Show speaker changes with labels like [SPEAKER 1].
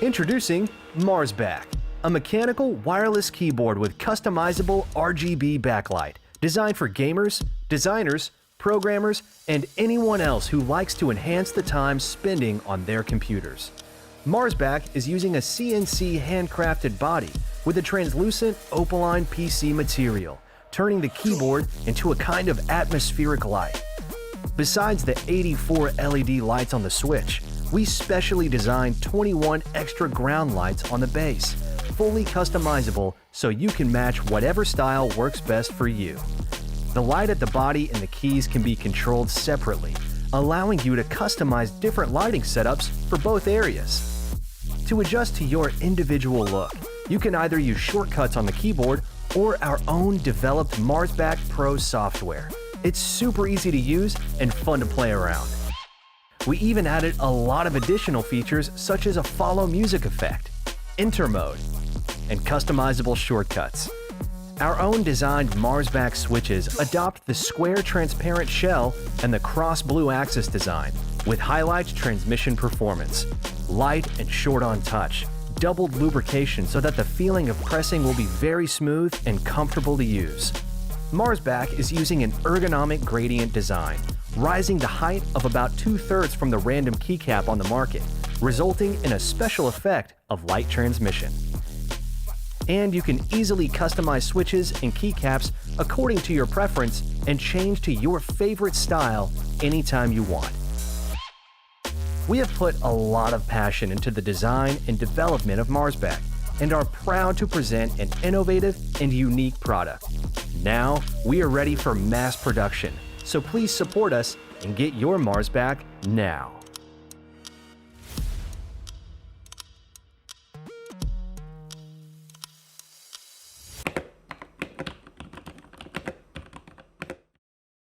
[SPEAKER 1] Introducing Marsback, a mechanical wireless keyboard with customizable RGB backlight designed for gamers, designers, programmers, and anyone else who likes to enhance the time spending on their computers. Marsback is using a CNC handcrafted body with a translucent opaline PC material, turning the keyboard into a kind of atmospheric light. Besides the 84 LED lights on the switch, we specially designed 21 extra ground lights on the base, fully customizable so you can match whatever style works best for you. The light at the body and the keys can be controlled separately, allowing you to customize different lighting setups for both areas. To adjust to your individual look, you can either use shortcuts on the keyboard or our own developed Marsback Pro software. It's super easy to use and fun to play around. We even added a lot of additional features such as a follow music effect, enter mode, and customizable shortcuts. Our own designed Marsback switches adopt the square transparent shell and the cross blue axis design with highlight transmission performance, light and short on touch, doubled lubrication so that the feeling of pressing will be very smooth and comfortable to use. Marsback is using an ergonomic gradient design, rising the height of about 2/3 from the random keycap on the market, resulting in a special effect of light transmission. And you can easily customize switches and keycaps according to your preference and change to your favorite style anytime you want. We have put a lot of passion into the design and development of Marsback and are proud to present an innovative and unique product. Now, we are ready for mass production, so please support us and get your Marsback now.